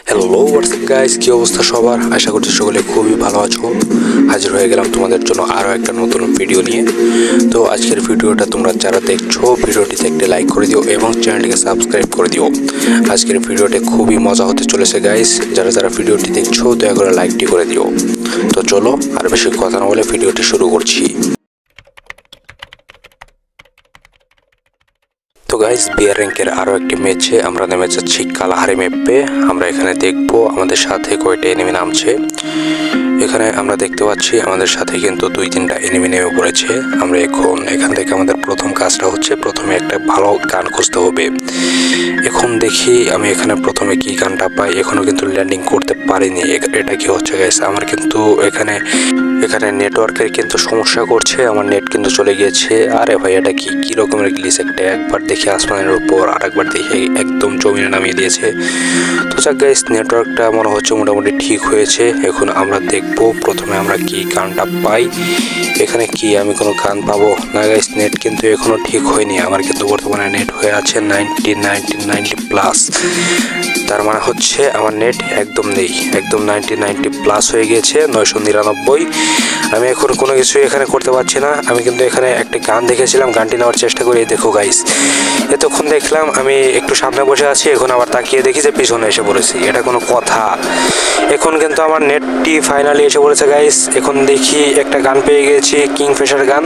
Hello WhatsApp guys, কি অবস্থা সবার? আশা করছি সকলে খুবই ভালো আছো। হাজির হয়ে গেলাম তোমাদের জন্য আরও একটা নতুন ভিডিও নিয়ে। তো আজকের ভিডিওটা তোমরা যারা দেখছো ভিডিওটিতে একটা লাইক করে দিও এবং চ্যানেলটিকে সাবস্ক্রাইব করে দিও। আজকের ভিডিওটা খুবই মজা হতে চলেছে গাইস। যারা যারা ভিডিওটি দেখছো দয়া করে লাইকটি করে দিও। তো চলো আর বেশি কথা না বলে ভিডিওটি শুরু করছি। তো গাইস, বিয়ার র্যাঙ্কের আরও একটি ম্যাচে আমরা নেমে যাচ্ছি কালাহারি ম্যাপে। আমরা এখানে দেখবো আমাদের সাথে কয়টা এনিমি নামছে। এখানে আমরা দেখতে পাচ্ছি আমাদের সাথে কিন্তু 2-3টা এনিমি নেমে পড়েছে। আমরা এখান থেকে আমাদের প্রথম কাজটা হচ্ছে প্রথমে একটা ভালো গান খুঁজতে হবে। এখন দেখি আমি এখানে প্রথমে কি গানটা পাই। এখনো কিন্তু ল্যান্ডিং করতে পারিনি। এটা কি হচ্ছে গাইস, আমার কিন্তু এখানে নেটওয়ার্কের কিন্তু সমস্যা করছে। আমার নেট কিন্তু চলে গিয়েছে। আরে ভাই, এটা কি রকমের গ্লিচ একটা! একবার দেখি আসমানের উপর, আর একবার দেখি একদম জমিনে নামিয়ে দিয়েছে। তো যাক গাইস, নেটওয়ার্কটা মনে হচ্ছে মোটামুটি ঠিক হয়েছে। এখন আমরা দেখবো প্রথমে আমরা কি গানটা পাই। এখানে কি আমি কোনো গান পাবো না গাইস? নেট কিন্তু এখনো ঠিক হয়নি। আমার কিন্তু বর্তমানে নেট হয়ে আছে 90 প্লাস। তার মানে হচ্ছে আমার নেট একদম নেই, একদম 90 প্লাস হয়ে গিয়েছে, 999। আমি এখন কোনো কিছু এখানে করতে পারছি না। আমি কিন্তু এখানে একটা গান দেখেছিলাম, গানটি নেওয়ার চেষ্টা করি। দেখো গাইস, এতক্ষণ দেখলাম আমি একটু সামনে বসে আছি, এখন আবার তাকিয়ে দেখি যে পিছনে এসে পড়েছি। এটা কোনো কথা? এখন কিন্তু আমার নেটটি ফাইনালি এসে পড়েছে গাইস। এখন দেখি একটা গান পেয়ে গেছি, কিংফিশার গান।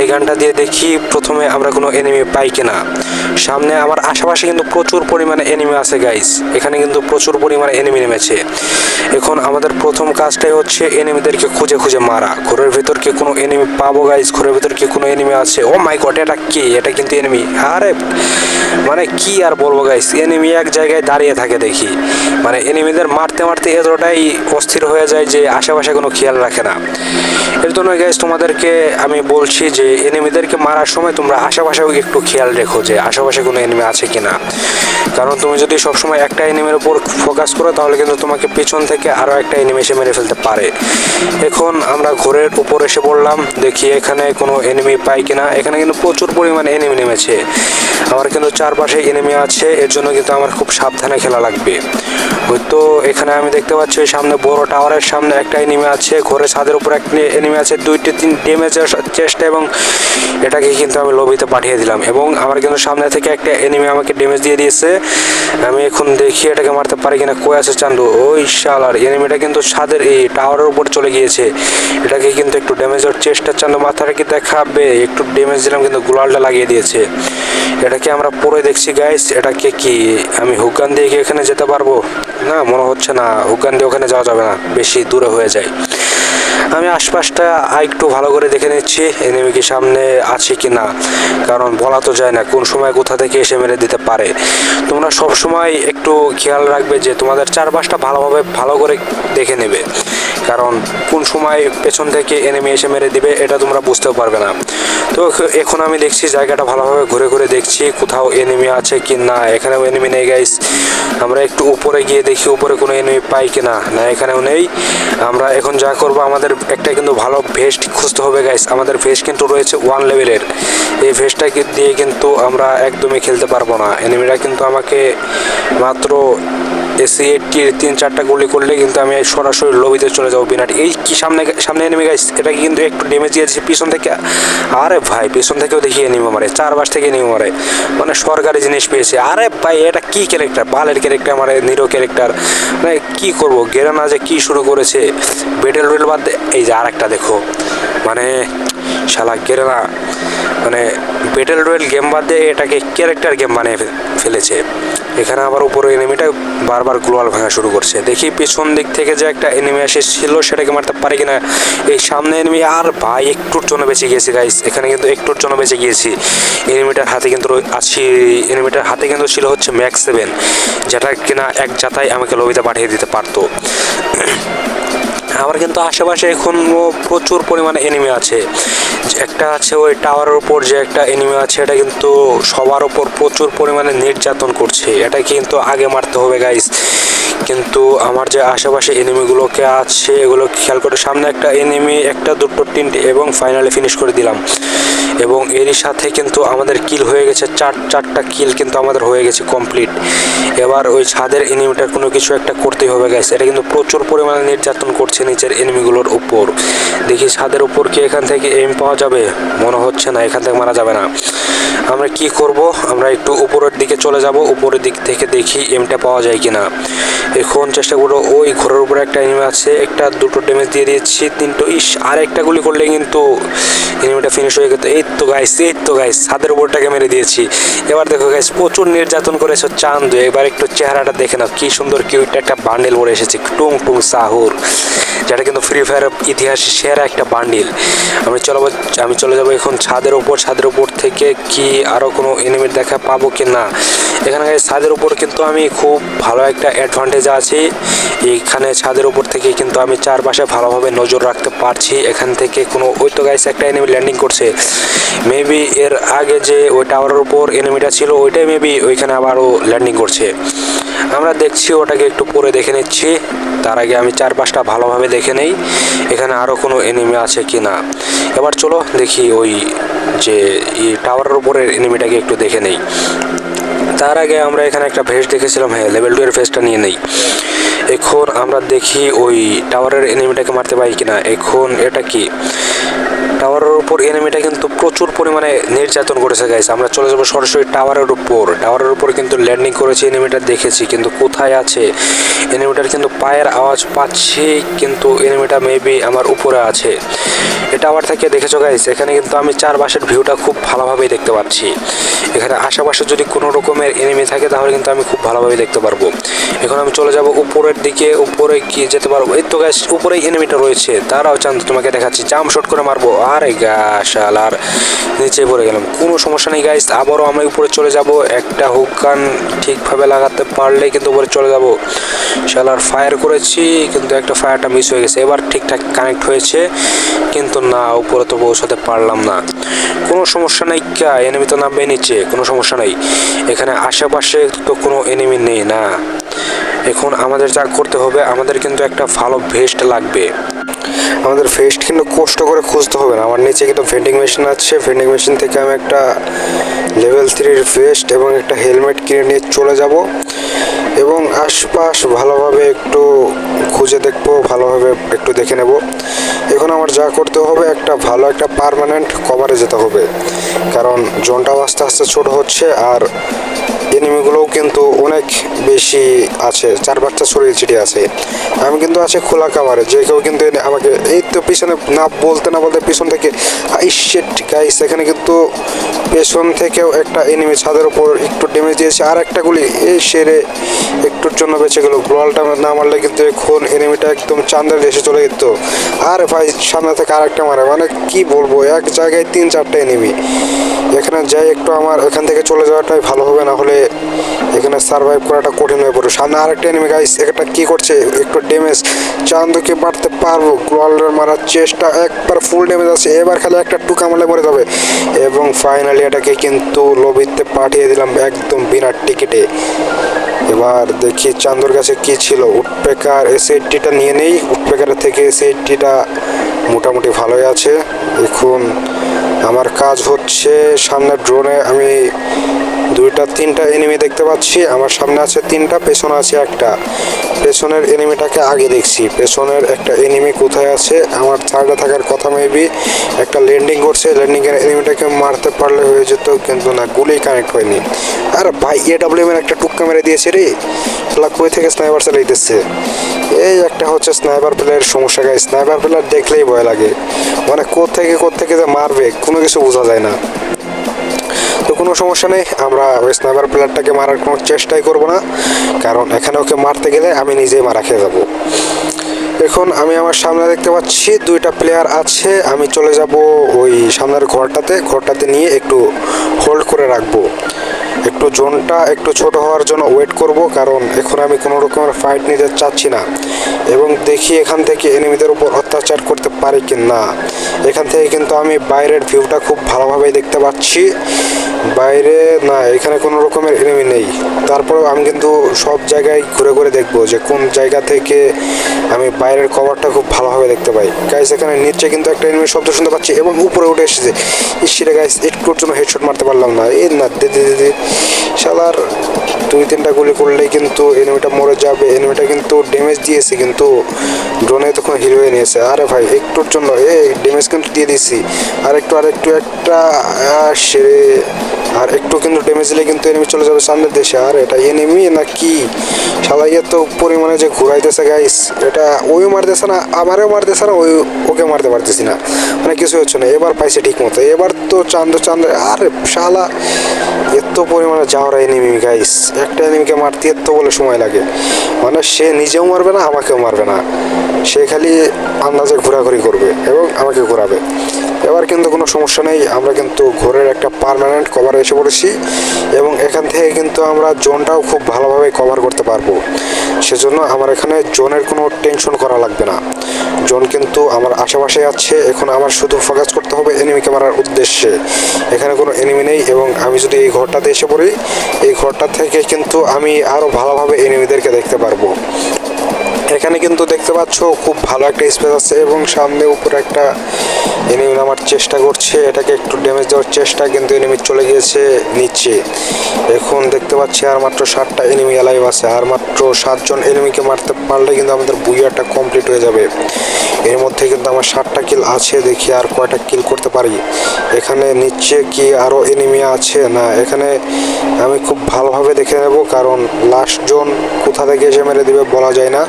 এই গানটা দিয়ে দেখি প্রথমে আমরা কোনো এনিমি পাই কিনা। সামনে আমার আশেপাশে কিন্তু প্রচুর পরিমাণে এনিমি আছে গাইস। এখানে কিন্তু প্রচুর পরিমাণে এনিমি নেমেছে। এখন আমাদের প্রথম কাজটাই হচ্ছে এনিমিদেরকে খুঁজে খুঁজে মারা। ঘরের ভেতর কি কোনো এনিমি পাবো গাইস? ঘরের ভেতর কি কোনো এনিমি আছে? ও মাই গড, এটা কি? এটা কিন্তু এনিমি। আরে মানে কি আর বলবো গাইস, এনিমি এক জায়গায় দাঁড়িয়ে থাকে দেখি। মানে এনিমিদের মারতে মারতে এতটাই অস্থির হয়ে যায় যে আশেপাশে কোনো খেয়াল রাখে না। এর জন্য গাইস তোমাদেরকে আমি বলছি যে এনিমিদেরকে মারার সময় তোমরা আশেপাশেও একটু খেয়াল রেখো যে আশেপাশে কোনো এনিমি আছে কিনা। কারণ তুমি যদি সবসময় একটা এনিমির উপর ফোকাস করো তাহলে কিন্তু তোমাকে পিছন থেকে আরও একটা এনিমি এসে মেরে ফেলতে পারে। এখন আমরা ঘরের উপর এসে পড়লাম, দেখি এখানে কোনো এনিমি পাই কিনা। এখানে কিন্তু প্রচুর পরিমাণে এনিমি নেমেছে। আমার কিন্তু চারপাশে এনিমি আছে, এর জন্য কিন্তু আমার খুব সাবধানে খেলা লাগবে। হয়তো এখানে আমি দেখতে পাচ্ছি সামনে বড় টাওয়ারের সামনে একটা এনিমি আছে, ঘরের ছাদের উপর একটা এনিমি আছে। 2-3 ড্যামেজের চেষ্টা এবং এটাকে কিন্তু আমি লবিতে পাঠিয়ে দিলাম। এবং আমার কিন্তু সামনে থেকে একটা এনিমি আমাকে ড্যামেজ দিয়ে দিয়েছে। আমি এখন দেখি এটাকে মারতে পারি কিনা। কই আছে চান্দু? ওই শালার এনিমিটা কিন্তু ছাদের এই টাওয়ারের উপর চলে গিয়েছে। এটাকে কিন্তু একটু ড্যামেজের চেষ্টা। চান্দু মাথাটা কি দেখাবে? একটু ড্যামেজ দিলাম কিন্তু গুলালটা লাগিয়ে দিয়েছে। এটাকে আমরা পরে দেখছি গাইস। এটাকে কি আমি হুকগান দিয়ে কি এখানে যেতে পারবো? না, মনে হচ্ছে না। হুকগান দিয়ে ওখানে যাওয়া যাবে না, বেশি দূরে হয়ে যায়। আমি আশপাশটা একটু ভালো করে দেখে নিচ্ছি এনিমি কি সামনে আছে কি না, কারণ বলা তো যায় না কোন সময় কোথা থেকে এসে মেরে দিতে পারে। তোমরা সব সময় একটু খেয়াল রাখবে যে তোমাদের চারপাশটা ভালো করে দেখে নেবে, কারণ কোন সময় পেছন থেকে এনিমি এসে মেরে দিবে এটা তোমরা বুঝতেও পারবে না। তো এখন আমি দেখছি জায়গাটা ভালোভাবে ঘুরে ঘুরে দেখছি কোথাও এনিমি আছে কি না। এখানেও এনিমি নেই গাইস। আমরা একটু উপরে গিয়ে দেখি উপরে কোনো এনিমি পাই কিনা। না, এখানেও নেই। আমরা এখন যা করবো, আমাদের একটা কিন্তু ভালো ভেস্ট খুঁজতে হবে গাইস। আমাদের ভেস্ট কিন্তু রয়েছে 1 লেভেলের। এই ভেস্টটাকে দিয়ে কিন্তু আমরা একদমই খেলতে পারবো না। এনিমিরা কিন্তু আমাকে মাত্র এসি-80 3-4টা গুলি করলে কিন্তু আমি সরাসরি লবিতে চলে যাবো বিনাট। এই কি সামনে এনিমি গাইস। এটাকে কিন্তু একটু ড্যামেজ দিয়েছি পিছন থেকে। আরে ভাই, পিছন থেকেও দেখি এনিমি মারে, চারপাশ থেকে এনিমি মারে, মানে সরকারি জিনিস পেয়েছে। আরে ভাই, এটা কি ক্যারেক্টার? বালের ক্যারেক্টার, মানে নিরো ক্যারেক্টার। মানে কি করবো, গেরানা যে কি শুরু করেছে। ব্যাটেল রয়্যাল বাদ এই যে আরেকটা দেখো, মানে শালা গেরানা মানে ব্যাটেল রয়্যাল গেম বাদ দিয়ে এটাকে ক্যারেক্টার গেম বানিয়ে ফেলেছে। এখানে আবার উপরে এনিমিটা বারবার গ্লোয়াল ভাঙা শুরু করছে। দেখি পিছন দিক থেকে যে একটা এনিমি এসেছিল সেটাকে মারতে পারি কিনা। এই সামনে এনিমি। আর ভাই, একটুর জন্য বেঁচে গিয়েছি গাইস। এখানে কিন্তু একটুর জন্য বেঁচে গিয়েছি। এনিমিটার হাতে কিন্তু ছিল হচ্ছে ম্যাক্স 7, যেটা কিনা এক জাতায় আমাকে লবিতে পাঠিয়ে দিতে পারতো। আমার কিন্তু আশেপাশে এখন প্রচুর পরিমাণে এনিমি আছে। একটা আছে ওই টাওয়ারের উপর যে একটা এনিমি আছে, এটা কিন্তু সবার উপর প্রচুর পরিমাণে নির্যাতন করছে। এটা কিন্তু আগে মারতে হবে গাইস। কিন্তু আমার যে আশেপাশে এনিমিগুলোকে আছে এগুলো খেয়াল করে সামনে একটা এনিমি, একটা দুটো তিনটে, এবং ফাইনালি ফিনিশ করে দিলাম। এবং এরই সাথে কিন্তু আমাদের কিল হয়ে গেছে, চারটা কিল কিন্তু আমাদের হয়ে গেছে কমপ্লিট। এবার ওই ছাদের এনিমিটার কোনো কিছু একটা করতেই হবে গাইস। এটা কিন্তু প্রচুর পরিমাণে নির্যাতন করছে নিচের এনিমিগুলোর উপর। দেখি ছাদের উপর কি এখান থেকে এম পাওয়া যাবে, মনে হচ্ছে না, এখান থেকে মারা যাবে না। আমরা কি করব, আমরা একটু উপরের দিকে চলে যাব, উপরের দিক থেকে দেখি এমটা পাওয়া যায় কিনা। এখন চেষ্টা করবো, ওই ঘরের উপরে একটা এনিমি আছে, একটা দুটো ড্যামেজ দিয়ে দিয়েছি, তিনটো, ইস আর একটা গুলি করলে কিন্তু এনিমিটা ফিনিশ হয়ে গেছে। এই তো গাইস ছাদের উপরটাকে মেরে দিয়েছি। এবার দেখো গাইস প্রচুর নির্যাতন করেছে চাঁদ। এবার একটু চেহারাটা দেখে নাও, কি সুন্দর কিউট একটা বান্ডেল পরে এসেছে, টুং টুং সাহুর, যেটা কিন্তু ফ্রি ফায়ার ইতিহাসে সেরা একটা বান্ডিল। আমি চলে যাবো এখন ছাদের উপর থেকে কি আরও কোনো এনিমির দেখা পাবো কি না। এখানে ছাদের উপর কিন্তু আমি খুব ভালো একটা অ্যাডভান্টেজ আছি। এইখানে ছাদের উপর থেকে কিন্তু আমি চারপাশে ভালোভাবে নজর রাখতে পারছি। এখান থেকে কোনো, ওই তো গাইস একটা এনিমি ল্যান্ডিং করছে। মেবি এর আগে যে ওই টাওয়ারের উপর এনিমিটা ছিল ওইটাই মেবি ওইখানে আবারও ল্যান্ডিং করছে। আমরা দেখছি, ওটাকে একটু পরে দেখে নিচ্ছি। তার আগে আমি চারপাশটা ভালোভাবে দেখে নেই এখানে আরও কোনো এনিমি আছে কি না। এবার চলো দেখি ওই যে টাওয়ারের উপরের এনিমিটাকে একটু দেখে নেই। তার আগে আমরা এখানে একটা ভেস্ট দেখেছিলাম, হ্যাঁ লেভেল 2 এর ভেস্টটা নিয়ে নেই। এখন আমরা দেখি ওই টাওয়ারের এনিমিটাকে মারতে পারি কিনা। এখন এটা কি টাওয়ারের উপর এনিমিটা কিন্তু প্রচুর পরিমাণে নির্যাতন করেছে গাইস। আমরা চলে যাবো সরাসরি টাওয়ারের উপর কিন্তু ল্যান্ডিং করেছে এনিমিটা দেখেছি, কিন্তু কোথায় আছে এনিমিটার কিন্তু পায়ের আওয়াজ পাচ্ছি, কিন্তু এনিমিটা মেবি আমার উপরে আছে। এটা টাওয়ার থেকে দেখেছো গাইস, এখানে কিন্তু আমি চারপাশের ভিউটা খুব ভালোভাবেই দেখতে পাচ্ছি। এখানে আশেপাশে যদি কোনো রকমের এনিমি থাকে তাহলে কিন্তু আমি খুব ভালোভাবে দেখতে পারবো। এখন আমি চলে যাব উপরের দিকে, উপরে কি যেতে পারবো? এই তো গাইস উপরেই এনিমিটা রয়েছে, তারাও চান্দ তোমাকে দেখাচ্ছি, জাম্প শট করে মারবো। আরে শালার নিচে পড়ে গেলাম, কোনো সমস্যা নেই গাইস, আবারও আমি উপরে চলে যাব। একটা হুক গান ঠিকভাবে লাগাতে পারলেই কিন্তু উপরে চলে যাব। শালার ফায়ার করেছি কিন্তু একটা ফায়ারটা মিস হয়ে গেছে। এবার ঠিকঠাক কানেক্ট হয়েছে কিন্তু না, উপরে তো পৌঁছাতে পারলাম না। কোনো সমস্যা নেই, এনিমি তো নামবে নিচে, কোনো সমস্যা নেই। এখানে আশেপাশে তো কোনো এনিমি নেই না। এখন আমাদের যা করতে হবে, আমাদের কিন্তু একটা ভালো ভেস্ট লাগবে। আমাদের ভেস্ট কিন্তু কষ্ট করে খুঁজতে হবে না। আমার নিচে কিন্তু ভেন্ডিং মেশিন আছে, ভেন্ডিং মেশিন থেকে আমি একটা লেভেল 3 ভেস্ট এবং একটা হেলমেট কিনে নিয়ে চলে যাব এবং আশপাশ ভালোভাবে একটু খুঁজে দেখবো, ভালোভাবে একটু দেখে নেব। এখন আমার যা করতে হবে, একটা ভালো একটা পার্মানেন্ট কভারে যেতে হবে, কারণ জোনটাও আস্তে আস্তে ছোট হচ্ছে আর এনিমিগুলোও কিন্তু অনেক বেশি আছে, 4-5টা ছড়িয়ে ছিটিয়ে আছে। আমি কিন্তু আছে খোলা কাভারে, যে কেউ কিন্তু আমাকে এই তো পিছনে না বলতে পিছন থেকে শিট গাইস, এখানে কিন্তু পেছন থেকেও একটা এনিমি ছাদের উপর একটু ড্যামেজ দিয়েছে, আর একটা গুলি এই সেরে একটুর জন্য বেঁচে গেল। গ্লোয়ালটা না মারলে কিন্তু এখন এনিমিটা একদম চান্দের দেশে চলে যেত। আর ভাই সামনে থেকে আরেকটা মারে, মানে কি বলবো, এক জায়গায় 3-4টা এনিমি। এখানে যাই একটু আমার এখান থেকে চলে যাওয়াটাই ভালো হবে, না হলে এখানে সার্ভাইভ করাটা কঠিন হয়ে পড়বে। সামনে আরেকটা এনিমি গাইস, এটা কি করছে, একটু ড্যামেজ, চান্দুকে মারতে পারবো। গ্লোয়ালের মারার চেষ্টা, একবার ফুল ড্যামেজ আছে, এবার খালি একটা টুকা মারলে মরে যাবে। এবং ফাইনালি এটাকে কিন্তু লবিতে পাঠিয়ে দিলাম একদম বিনা টিকিটে। এবার দেখি চান্দুর কাছে কি ছিল, উডপেকার এসএইচডিটা নিয়ে নেই। উডপেকারের থেকে এসএইচডিটা মোটামুটি ভালোই আছে। এখন আমার কাজ হচ্ছে, সামনে ড্রোনে আমি 2-3টা এনিমি দেখতে পাচ্ছি। আমার সামনে আছে 3টা, পেছনে আছে একটা। পেছনের এনিমিটাকে আগে দেখছি, পেছনের একটা এনিমি কোথায় আছে, আমার থার্ডে থাকার কথা মেবি। একটা ল্যান্ডিং করছে, ল্যান্ডিংয়ের এনিমিটাকে মারতে পারলে হয়ে যেত, কিন্তু না, গুলি কানেক্ট হয়নি। আর ভাই AWM এর একটা টুক্কা মেরে দিয়েছে রে, কই থেকে স্নাইপার চালাইতেছে। এই একটা হচ্ছে স্নাইপার প্লেয়ারের সমস্যা গাইস, স্নাইপার প্লেয়ার দেখলেই ভয় লাগে, মানে কোত্থেকে যে মারবে কোনো কিছু বোঝা যায় না। তো কোনো সমস্যা নেই, আমরা ওই স্নাইপার প্লেয়ারটাকে মারার কোনো চেষ্টাই করব না, কারণ এখানে ওকে মারতে গেলে আমি নিজেই মারা খেয়ে যাবো। এখন আমি আমার সামনে দেখতে পাচ্ছি 2টা প্লেয়ার আছে। আমি চলে যাব ওই সামনের ঘরটাতে নিয়ে একটু হোল্ড করে রাখবো, একটু জোনটা একটু ছোট হওয়ার জন্য ওয়েট করব, কারণ এখন আমি কোনো রকমের ফাইট নিতে চাচ্ছি না। এবং দেখি এখান থেকে এনিমিদের উপর অত্যাচার করতে পারি কি না। এখান থেকে কিন্তু আমি বাইরের ভিউটা খুব ভালোভাবেই দেখতে পাচ্ছি। বাইরে না, এখানে কোনো রকমের এনিমি নেই। তারপরেও আমি কিন্তু সব জায়গায় ঘুরে ঘুরে দেখবো যে কোন জায়গা থেকে আমি বাইরের কভারটা খুব ভালোভাবে দেখতে পাই। গাইস এখানে নিচে কিন্তু একটা এনিমির শব্দ শুনতে পাচ্ছি এবং উপরে উঠে এসেছে। ইসিরে গাইস একটুর জন্য হেডশট মারতে পারলাম না। এই না দে শালার 2-3টা গুলি করলেই কিন্তু এনিমিটা মরে যাবে। এনিমিটা কিন্তু ড্যামেজ দিয়েছে কিন্তু ড্রোনে তখন হিল হয়ে নিয়েছে। আরে ভাই একটুর জন্য এই ড্যামেজ কিন্তু দিয়ে দিচ্ছি। আরেকটু একটা সেরে আর একটু কিন্তু ড্যামেজ দিলে কিন্তু এনিমি চলে যাবে সামনের দেশে। আর এটা এনিমি না কি শালা এত পরিমাণে যে ঘুরাইতেছে গাইস, এটা ওই মারতেছে না, আমারও মারতেছে না, ওকে মারতে পারতেছি না, মানে কিছু হচ্ছে না। এবার পাইছে ঠিক মতো, এবার তো চান্দ আর শালা এত পরিমাণে যাওয়ার এনিমি গাইস, একটা এনিমিকে মারতে এত বলে সময় লাগে, মানে সে নিজেও মারবে না আমাকেও মারবে না, সে খালি আন্দাজে ঘোরাঘুরি করবে এবং আমাকে ঘোরাবে। এবার কিন্তু কোনো সমস্যা নেই, আমরা কিন্তু ঘোরের একটা পার্মানেন্ট কভারে এসে পড়েছি এবং এখান থেকে কিন্তু আমরা জোনটাও খুব ভালোভাবে কভার করতে পারবো। সেজন্য আমার এখানে জোনের কোনো টেনশন করা লাগবে না, জোন কিন্তু আমার আশেপাশে আছে। এখন আমার শুধু ফোকাস করতে হবে এনিমিকে মারার উদ্দেশ্যে। এখানে কোনো এনিমি নেই এবং আমি যদি এই ঘরটাতে এসে পড়ি, এই ঘরটা থেকে কিন্তু আমি আরও ভালোভাবে এনিমিদেরকে দেখতে পারবো। এখানে কিন্তু দেখতে পাচ্ছ খুব ভালো একটা স্পেস আছে এবং সামনে উপরে একটা এনিমি নামার চেষ্টা করছে, এটাকে একটু ড্যামেজ দেওয়ার চেষ্টা, কিন্তু এনিমি চলে গিয়েছে নিচে। এখন দেখতে পাচ্ছি আর মাত্র 7টা এনিমি অ্যালাইভ আছে, আর মাত্র 7জন এনিমিকে মারতে পারলে কিন্তু আমাদের বুইয়াটা কমপ্লিট হয়ে যাবে। এর মধ্যে কিন্তু আমার 7টা কিল আছে, দেখি আর কয়টা কিল করতে পারি। এখানে নিচে কি আরও এনিমি আছে না, এখানে আমি খুব ভালোভাবে দেখে নেব, কারণ লাস্ট জোন কোথা থেকে এসে মেরে দিবে বলা যায় না।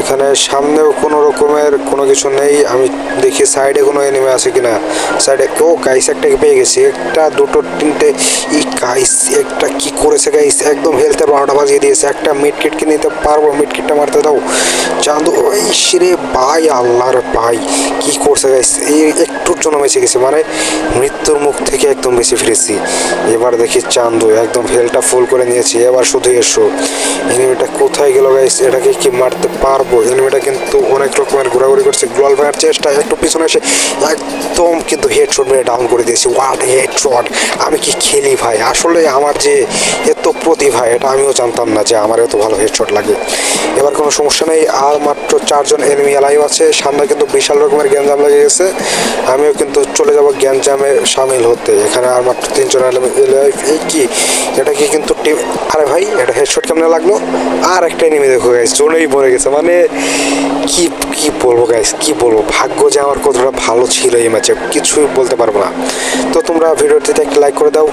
এখানে সামনেও কোনো রকমের কোনো কিছু নেই, আমি দেখি সাইডে কোনো এনিমি আছে কিনা। সাইডে ও গাইস একটাকে পেয়ে গেছি, একটা দুটো তিনটে। ই গাইস একটা কি করেছে গাইস, একদম হেলথের 12টা বাজিয়ে দিয়েছে। একটা মিড কিট কিনে নিতে পারবো, মিড কিটটা মারতে দাও চাঁদু। ওই রে ভাই, আল্লাহর ভাই কি করছে গাইস, এই একটুর জন্য বেঁচে গেছে, মানে মৃত্যুর মুখ থেকে একদম বেশি ফিরেছি। এবার দেখি চান্দু একদম হেলটা ফুল করে নিয়েছি, এবার শুধু এসো। এনিমিটা কোথায় গেল গাইস, এটাকে কি মারতে পারবো? এনিমিটা কিন্তু অনেক রকমের ঘোরাঘুরি করছে, গ্লোয়াল ভাঙার চেষ্টা, একটু পিছনে এসে একদম কিন্তু হেডশট মেরে ডাউন করে দিয়েছি। ওয়াট হেডশট, আমি কি খেলি ভাই, আসলে আমার যে এত প্রতিভা এটা আমিও জানতাম না যে আমার এত ভালো হেডশট লাগে। এবার কোনো সমস্যা নেই, আর মাত্র 4জন এনিমি অ্যালাইভ আছে। সামনে কিন্তু বিশাল রকমের গ্যাঞ্জাম লেগে গেছে, আমিও কিন্তু চলে যাব গ্যাঞ্জামে সামিল হতে। এখানে আর মাত্র 3জন অ্যালাইভ। এই কি এটা কি কিন্তু টিম, আরে ভাই এটা হেডশট কেমনে লাগলো? আর একটা এনিমি দেখো গাইস, জোনেই পড়ে গেছে, মানে কি কি বলবো গাইস, কি বলবো, ভাগ্য যে আমার কতটা ভালো ছিল এই ম্যাচে কিছুই বলতে পারবো না। তো তোমরা ভিডিওটিতে একটা লাইক করে দাও।